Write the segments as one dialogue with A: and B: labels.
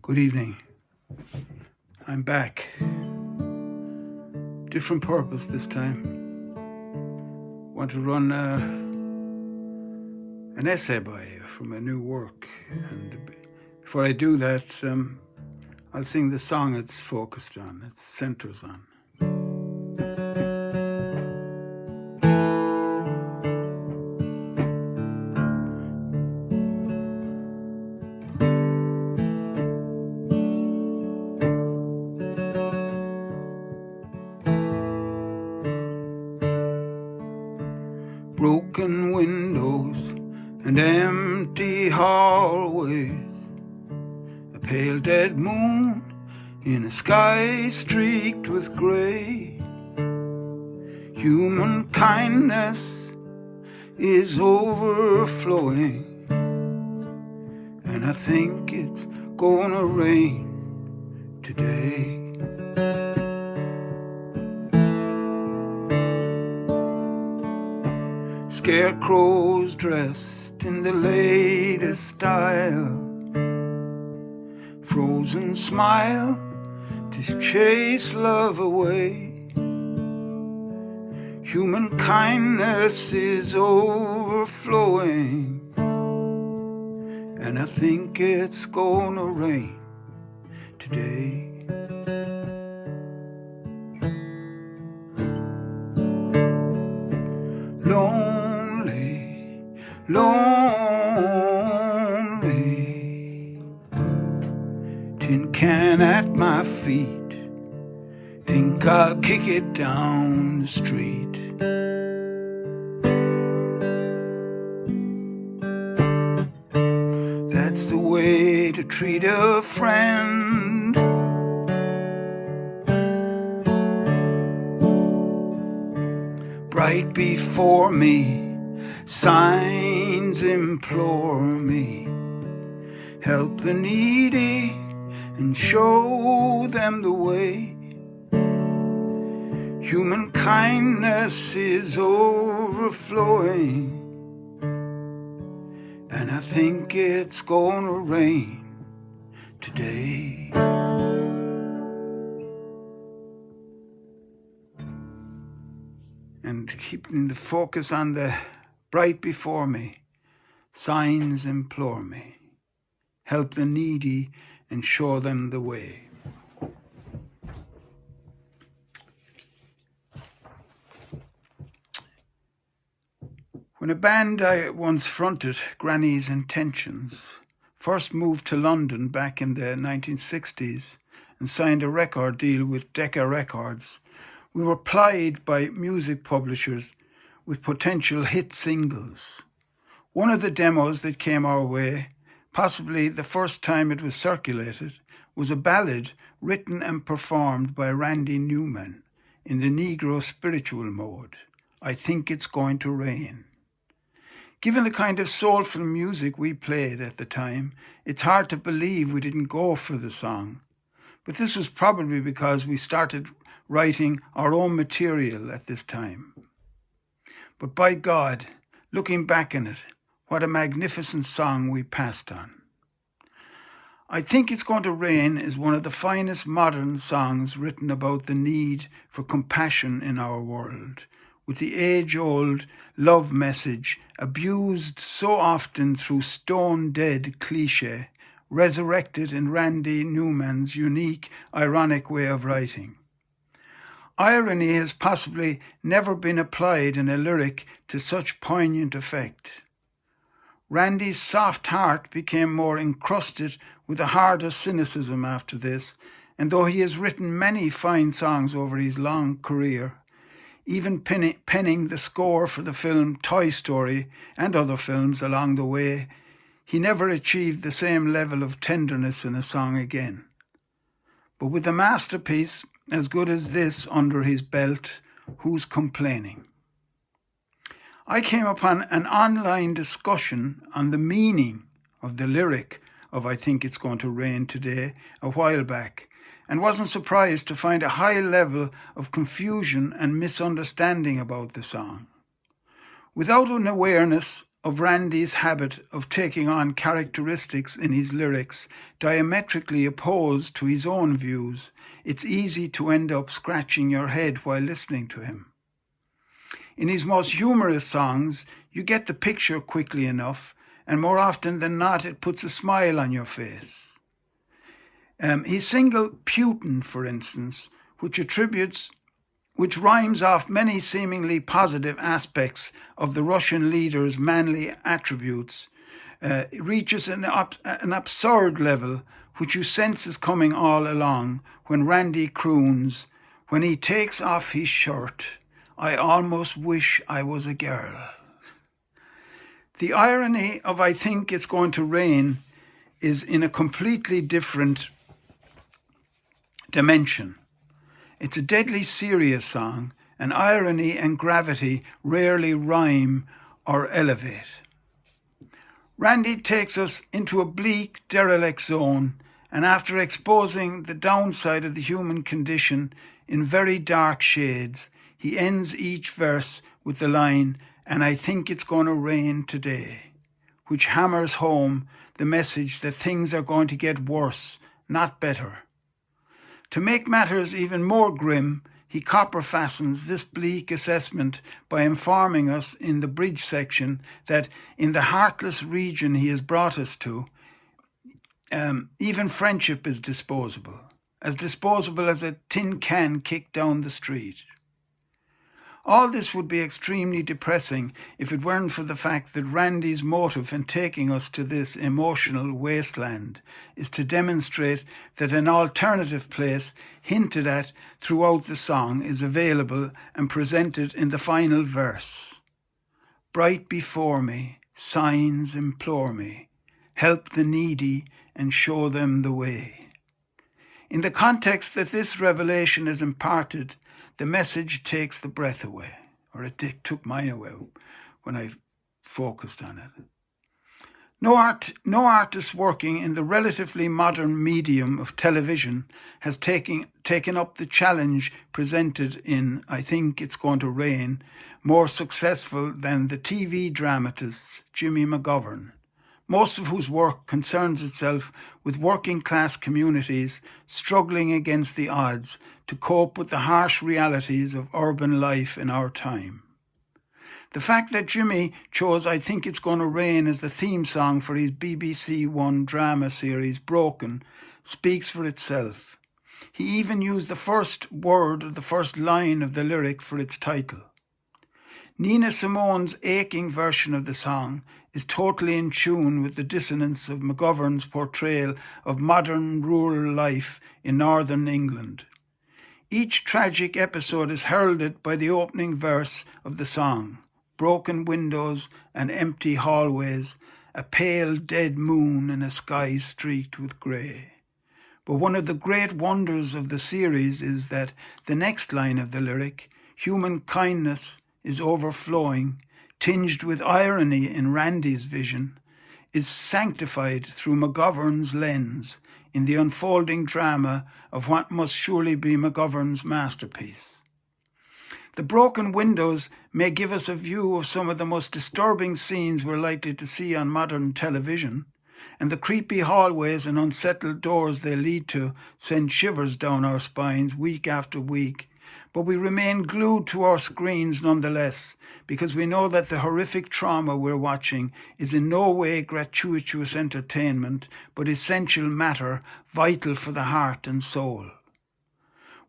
A: Good evening. I'm back. Different purpose this time. Want to run an essay by you from a new work. And before I do that, I'll sing the song it's focused on, it centers on. Broken windows and empty hallways, a pale dead moon in a sky streaked with grey. Human kindness is overflowing, and I think it's gonna rain today. Scarecrows dressed in the latest style, frozen smile to chase love away. Human kindness is overflowing, and I think it's gonna rain today. Lonely, tin can at my feet, think I'll kick it down the street. That's the way to treat a friend. Bright before me, signs implore me, help the needy and show them the way. Human kindness is overflowing, and I think it's gonna rain today. And keeping the focus on the bright before me, signs implore me, help the needy and show them the way. When a band I once fronted, Granny's Intentions, first moved to London back in the 1960s and signed a record deal with Decca Records, we were plied by music publishers with potential hit singles. One of the demos that came our way, possibly the first time it was circulated, was a ballad written and performed by Randy Newman in the Negro spiritual mode, I Think It's Going to Rain. Given the kind of soulful music we played at the time, it's hard to believe we didn't go for the song. But this was probably because we started writing our own material at this time. But by God, looking back on it, what a magnificent song we passed on. I Think It's Going to Rain is one of the finest modern songs written about the need for compassion in our world, with the age-old love message abused so often through stone-dead cliché, resurrected in Randy Newman's unique, ironic way of writing. Irony has possibly never been applied in a lyric to such poignant effect. Randy's soft heart became more encrusted with a harder cynicism after this, and though he has written many fine songs over his long career, even penning the score for the film Toy Story and other films along the way, he never achieved the same level of tenderness in a song again. But with a masterpiece as good as this under his belt, who's complaining? I came upon an online discussion on the meaning of the lyric of I Think It's Going to Rain Today a while back, and wasn't surprised to find a high level of confusion and misunderstanding about the song. Without an awareness of Randy's habit of taking on characteristics in his lyrics diametrically opposed to his own views, it's easy to end up scratching your head while listening to him. In his most humorous songs, you get the picture quickly enough, and more often than not, it puts a smile on your face. His single Putin, for instance, which rhymes off many seemingly positive aspects of the Russian leader's manly attributes, reaches an absurd level which you sense is coming all along when Randy croons, "When he takes off his shirt, I almost wish I was a girl." The irony of "I Think It's Going to Rain" is in a completely different dimension. It's a deadly serious song, and irony and gravity rarely rhyme or elevate. Randy takes us into a bleak, derelict zone, and after exposing the downside of the human condition in very dark shades, he ends each verse with the line, "And I think it's going to rain today," which hammers home the message that things are going to get worse, not better. To make matters even more grim, he copper fastens this bleak assessment by informing us in the bridge section that in the heartless region he has brought us to, even friendship is disposable as a tin can kicked down the street. All this would be extremely depressing if it weren't for the fact that Randy's motive in taking us to this emotional wasteland is to demonstrate that an alternative place hinted at throughout the song is available and presented in the final verse. "Bright before me, signs implore me, help the needy and show them the way." In the context that this revelation is imparted, the message takes the breath away, or it took mine away when I focused on it. No artist working in the relatively modern medium of television has taken up the challenge presented in "I Think It's Going to Rain" more successful than the TV dramatist Jimmy McGovern, most of whose work concerns itself with working class communities struggling against the odds to cope with the harsh realities of urban life in our time. The fact that Jimmy chose "I Think It's Going to Rain" as the theme song for his BBC One drama series Broken speaks for itself. He even used the first word or the first line of the lyric for its title. Nina Simone's aching version of the song is totally in tune with the dissonance of McGovern's portrayal of modern rural life in northern England. Each tragic episode is heralded by the opening verse of the song: broken windows and empty hallways, a pale dead moon in a sky streaked with grey. But one of the great wonders of the series is that the next line of the lyric, "Human kindness is overflowing," tinged with irony in Randy's vision, is sanctified through McGovern's lens in the unfolding drama of what must surely be McGovern's masterpiece. The broken windows may give us a view of some of the most disturbing scenes we're likely to see on modern television, and the creepy hallways and unsettled doors they lead to send shivers down our spines week after week, but we remain glued to our screens nonetheless, because we know that the horrific trauma we're watching is in no way gratuitous entertainment, but essential matter vital for the heart and soul.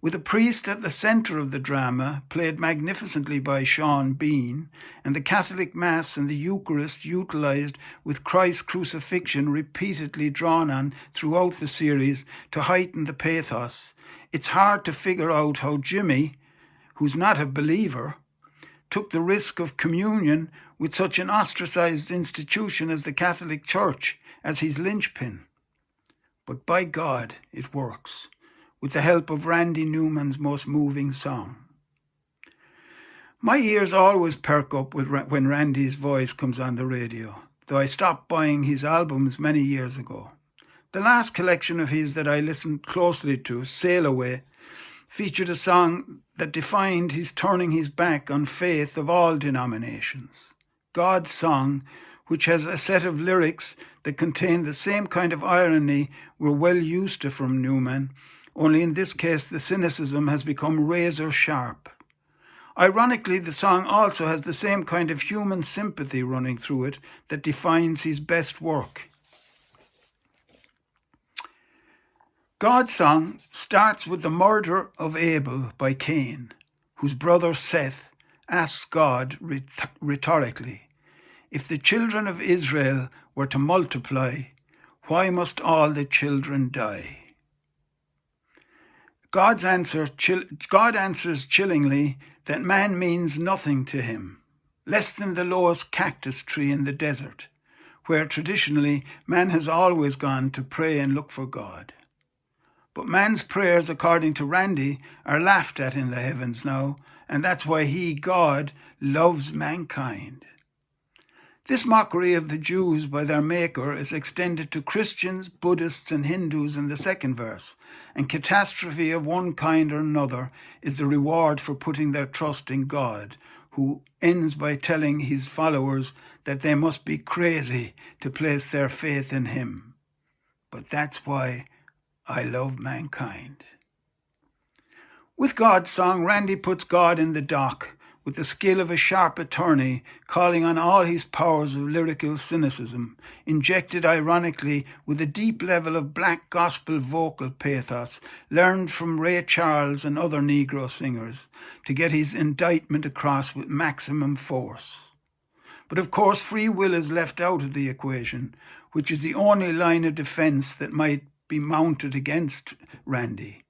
A: With a priest at the centre of the drama, played magnificently by Sean Bean, and the Catholic Mass and the Eucharist utilised with Christ's crucifixion repeatedly drawn on throughout the series to heighten the pathos, it's hard to figure out how Jimmy, who's not a believer, took the risk of communion with such an ostracised institution as the Catholic Church as his linchpin. But by God, it works, with the help of Randy Newman's most moving song. My ears always perk up when Randy's voice comes on the radio, though I stopped buying his albums many years ago. The last collection of his that I listened closely to, Sail Away, featured a song that defined his turning his back on faith of all denominations. God song, which has a set of lyrics that contain the same kind of irony we're well used to from Newman, only in this case the cynicism has become razor sharp. Ironically, the song also has the same kind of human sympathy running through it that defines his best work. God's song starts with the murder of Abel by Cain, whose brother Seth asks God rhetorically, "If the children of Israel were to multiply, why must all the children die?" God answers chillingly that man means nothing to him, less than the lowest cactus tree in the desert, where traditionally man has always gone to pray and look for God. But man's prayers, according to Randy, are laughed at in the heavens now, and that's why he, God, loves mankind. This mockery of the Jews by their Maker is extended to Christians, Buddhists, and Hindus in the second verse, and catastrophe of one kind or another is the reward for putting their trust in God, who ends by telling his followers that they must be crazy to place their faith in him. But that's why I love mankind. With God's song, Randy puts God in the dock with the skill of a sharp attorney, calling on all his powers of lyrical cynicism, injected ironically with a deep level of black gospel vocal pathos learned from Ray Charles and other Negro singers to get his indictment across with maximum force. But of course, free will is left out of the equation, which is the only line of defense that might be mounted against Randy.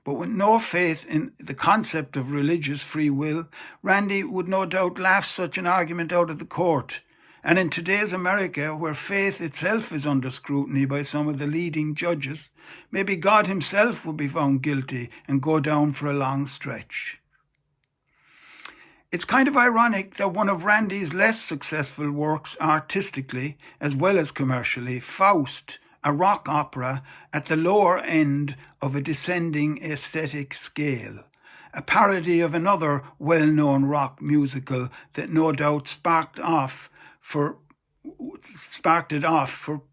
A: But with no faith in the concept of religious free will, Randy would no doubt laugh such an argument out of the court. And in today's America, where faith itself is under scrutiny by some of the leading judges, maybe God himself would be found guilty and go down for a long stretch. It's kind of ironic that one of Randy's less successful works artistically, as well as commercially, Faust, a rock opera at the lower end of a descending aesthetic scale, a parody of another well-known rock musical that no doubt sparked it off for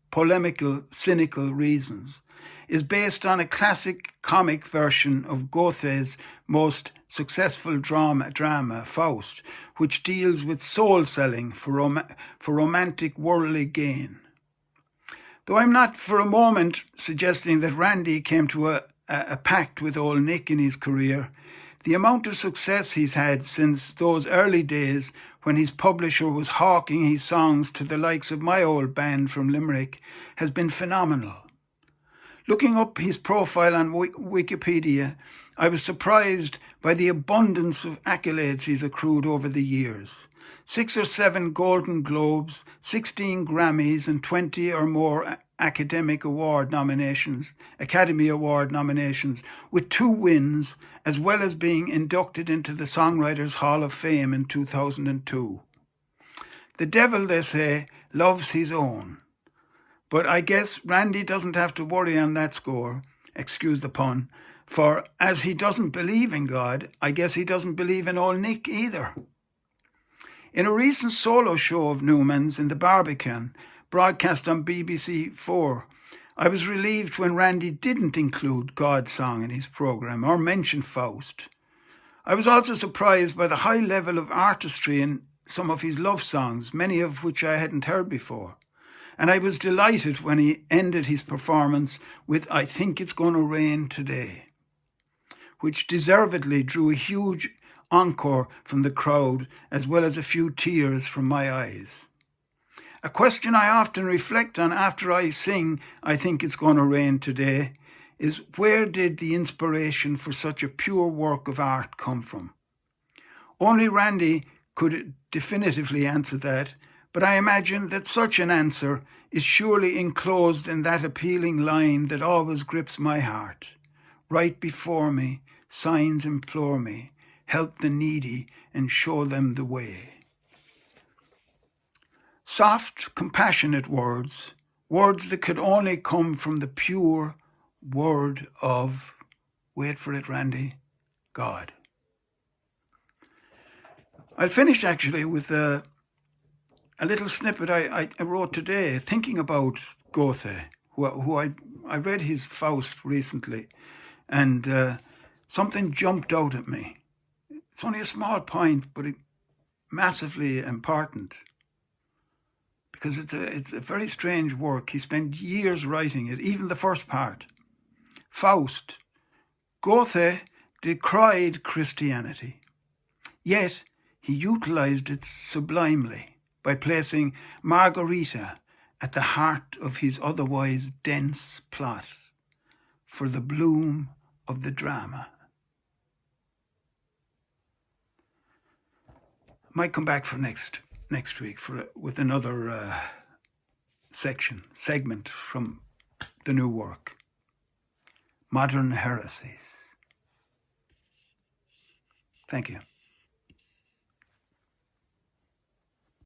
A: polemical, cynical reasons, is based on a classic comic version of Goethe's most successful drama, Faust, which deals with soul-selling for romantic worldly gain. Though I'm not for a moment suggesting that Randy came to a pact with old Nick in his career, the amount of success he's had since those early days when his publisher was hawking his songs to the likes of my old band from Limerick has been phenomenal. Looking up his profile on Wikipedia, I was surprised by the abundance of accolades he's accrued over the years. 6 or 7 Golden Globes, 16 Grammys, and 20 or more Academy Award nominations, with 2 wins, as well as being inducted into the Songwriters Hall of Fame in 2002. The devil, they say, loves his own. But I guess Randy doesn't have to worry on that score, excuse the pun, for as he doesn't believe in God, I guess he doesn't believe in old Nick either. In a recent solo show of Newman's in the Barbican, broadcast on BBC 4, I was relieved when Randy didn't include God's song in his programme or mention Faust. I was also surprised by the high level of artistry in some of his love songs, many of which I hadn't heard before. And I was delighted when he ended his performance with "I Think It's Gonna Rain Today," which deservedly drew a huge encore from the crowd, as well as a few tears from my eyes. A question I often reflect on after I sing "I Think It's Gonna Rain Today" is, where did the inspiration for such a pure work of art come from? Only Randy could definitively answer that, but I imagine that such an answer is surely enclosed in that appealing line that always grips my heart. Right before me, signs implore me, help the needy and show them the way. Soft, compassionate words that could only come from the pure word of, wait for it, Randy, God. I'll finish actually with a a little snippet I wrote today, thinking about Goethe, who I read his Faust recently, and something jumped out at me. It's only a small point, but massively important because it's a very strange work. He spent years writing it, even the first part. Faust. Goethe decried Christianity, yet he utilized it sublimely by placing Margarita at the heart of his otherwise dense plot for the bloom of the drama. Might come back for next week with another segment from the new work, Modern Heresies. Thank you.